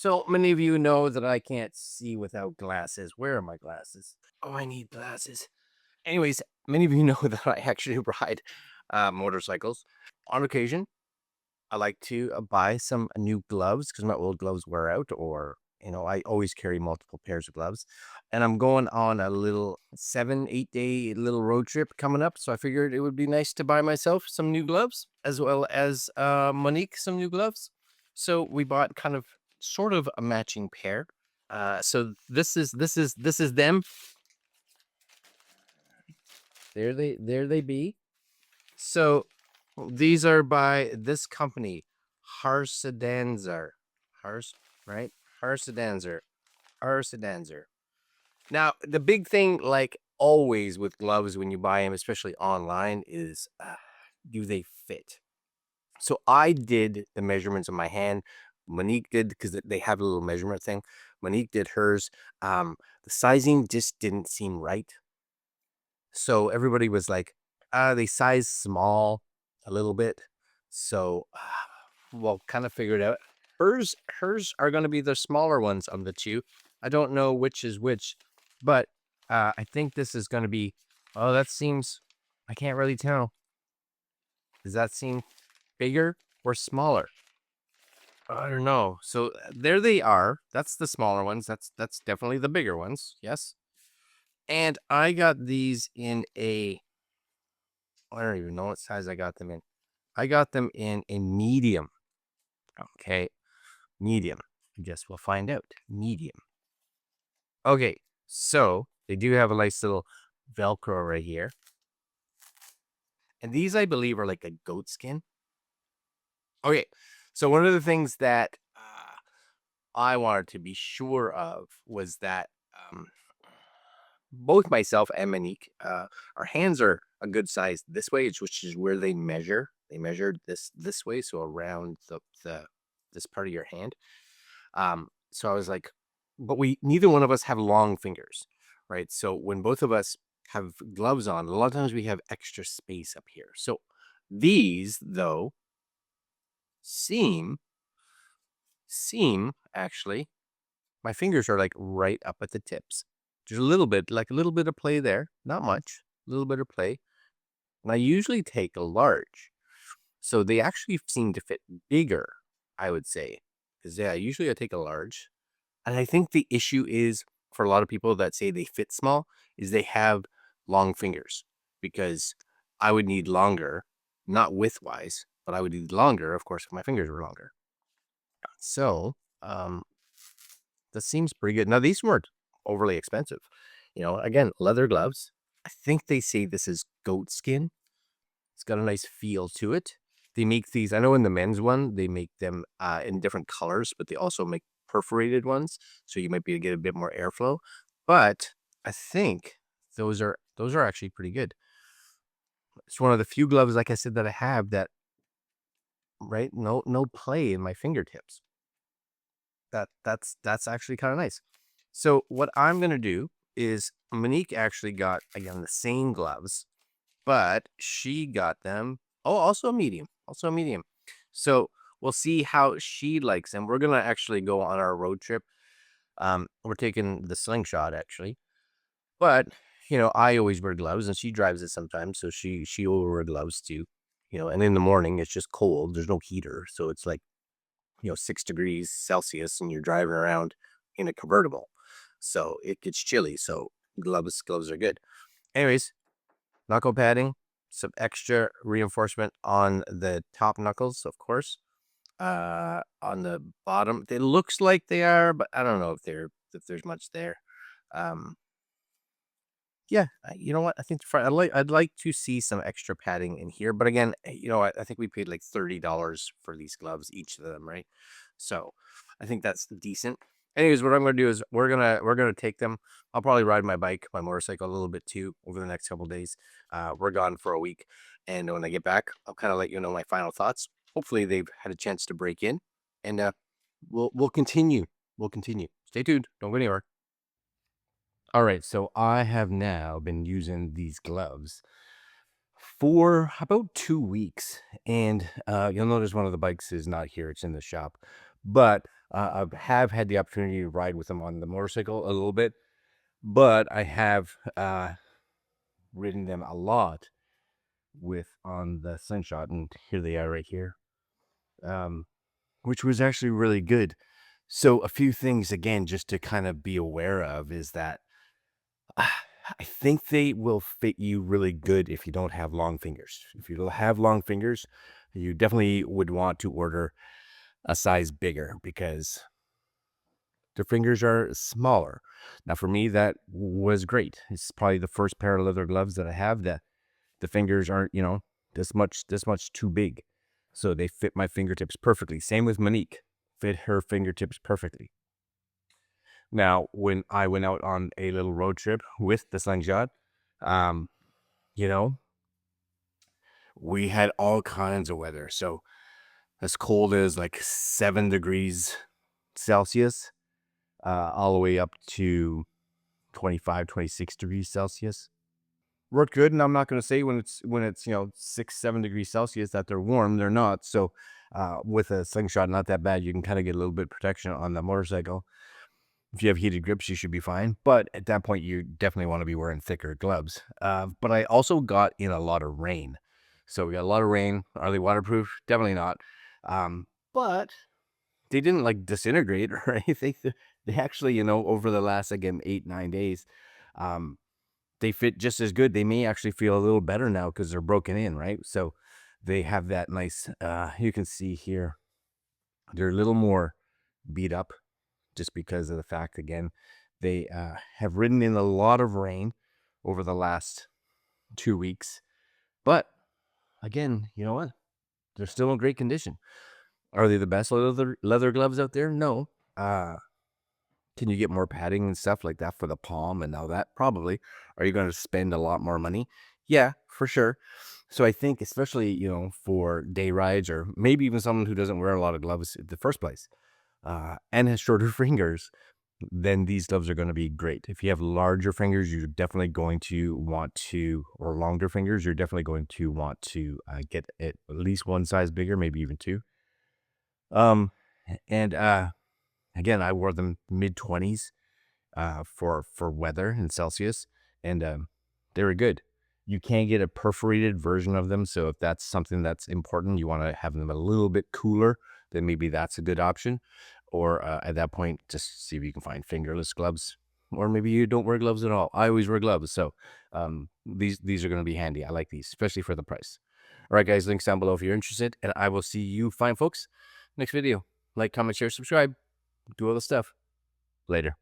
So many of you know that I can't see without glasses. Where are my glasses? Oh, I need glasses. Anyways, many of you know that I actually ride motorcycles. On occasion, I like to buy some new gloves because my old gloves wear out, or I always carry multiple pairs of gloves. And I'm going on a little 7, 8 day little road trip coming up. So I figured it would be nice to buy myself some new gloves as well as Monique some new gloves. So we bought kind of sort of a matching pair. So this is them. There they be. So these are by this company, Harssidanzar. Hars, right? Harssidanzar. Harssidanzar. Now, the big thing, like always with gloves when you buy them, especially online, is do they fit? So I did the measurements of my hand. Monique did because they have a little measurement thing. Monique did hers. The sizing just didn't seem right. So everybody was like, they size small a little bit. So, well, kind of figured out. Hers are going to be the smaller ones of the two. I don't know which is which, but I think this is going to be. Oh, that seems. I can't really tell. Does that seem bigger or smaller? I don't know. So there they are. That's the smaller ones. That's definitely the bigger ones. Yes. And I got these in a. I don't even know what size I got them in. I got them in a medium. Okay, medium. I guess we'll find out. Medium. Okay, so they do have a nice little Velcro right here. And these, I believe, are like a goat skin. Okay, so one of the things that I wanted to be sure of was that both myself and Monique, our hands are a good size this way, which is where they measure. They measured this way, so around the this part of your hand. So I was like, but we neither one of us have long fingers, right? So when both of us have gloves on, a lot of times we have extra space up here. So these, though, seem actually, my fingers are like right up at the tips. There's a little bit, like a little bit of play there, not much, a little bit of play. And I usually take a large. So they actually seem to fit bigger, I would say. Because, yeah, usually I take a large. And I think the issue is for a lot of people that say they fit small is they have long fingers because I would need longer, not widthwise, but I would need longer, of course, if my fingers were longer. So, that seems pretty good. Now, these weren't overly expensive. Again, leather gloves. I think they say this is goat skin. It's got a nice feel to it. They make these, I know in the men's one, they make them in different colors, but they also make perforated ones. So you might be able to get a bit more airflow. But I think those are actually pretty good. It's one of the few gloves, like I said, that I have that, right? No play in my fingertips. That's actually kind of nice. So what I'm gonna do is Monique actually got again the same gloves, but she got them. Oh, also a medium, also a medium. So we'll see how she likes them. We're gonna actually go on our road trip. We're taking the slingshot actually, but I always wear gloves, and she drives it sometimes, so she will wear gloves too. And in the morning it's just cold. There's no heater, so it's like 6 degrees Celsius, and you're driving around in a convertible, so it gets chilly. So gloves are good. Anyways, knuckle padding, some extra reinforcement on the top knuckles, of course. On the bottom, it looks like they are, but I don't know if there's much there. Um, yeah, you know what? I think I'd like to see some extra padding in here, but again, I think we paid like $30 for these gloves, each of them, right? So I think that's decent. Anyways, what I'm gonna do is we're gonna take them. I'll probably ride my motorcycle a little bit too over the next couple days. We're gone for a week, and when I get back, I'll kind of let you know my final thoughts. Hopefully, they've had a chance to break in, and we'll continue. We'll continue. Stay tuned. Don't go anywhere. All right, so I have now been using these gloves for about 2 weeks, and you'll notice one of the bikes is not here; it's in the shop. But I have had the opportunity to ride with them on the motorcycle a little bit, but I have ridden them a lot with on the slingshot, and here they are right here, um, which was actually really good. So a few things again, just to kind of be aware of, is that I think they will fit you really good if you don't have long fingers. If you have long fingers, you definitely would want to order a size bigger because their fingers are smaller. Now, for me, that was great. It's probably the first pair of leather gloves that I have that the fingers aren't, this much too big. So they fit my fingertips perfectly. Same with Monique, fit her fingertips perfectly. Now, when I went out on a little road trip with the slingshot, um, you know, we had all kinds of weather. So as cold as like 7 degrees Celsius, all the way up to 25, 26 degrees Celsius. Worked good, and I'm not going to say when it's 6, 7 degrees Celsius that they're warm. They're not. So with a slingshot, not that bad. You can kind of get a little bit of protection on the motorcycle. If you have heated grips, you should be fine. But at that point, you definitely want to be wearing thicker gloves. But I also got in a lot of rain. So we got a lot of rain. Are they waterproof? Definitely not. But they didn't like disintegrate or anything. They actually, over the last, again, 8, 9 days, um, they fit just as good. They may actually feel a little better now because they're broken in, right? So they have that nice, you can see here, they're a little more beat up just because of the fact, again, they have ridden in a lot of rain over the last 2 weeks. But again, you know what? They're still in great condition. Are they the best leather gloves out there? No. Can you get more padding and stuff like that for the palm and all that? Probably. Are you going to spend a lot more money? Yeah, for sure. So I think, especially, for day rides or maybe even someone who doesn't wear a lot of gloves in the first place, and has shorter fingers, then these gloves are going to be great. If you have larger fingers, you're definitely going to want to, or longer fingers, you're definitely going to want to get it at least one size bigger, maybe even two. Um, and again, I wore them mid 20s for weather in Celsius, and they were good. You can get a perforated version of them, so if that's something that's important, you want to have them a little bit cooler, then maybe that's a good option. Or at that point, just see if you can find fingerless gloves, or maybe you don't wear gloves at all. I always wear gloves, so these are going to be handy. I like these, especially for the price. All right, guys, links down below if you're interested, and I will see you fine folks next video. Like, comment, share, subscribe, do all the stuff. Later.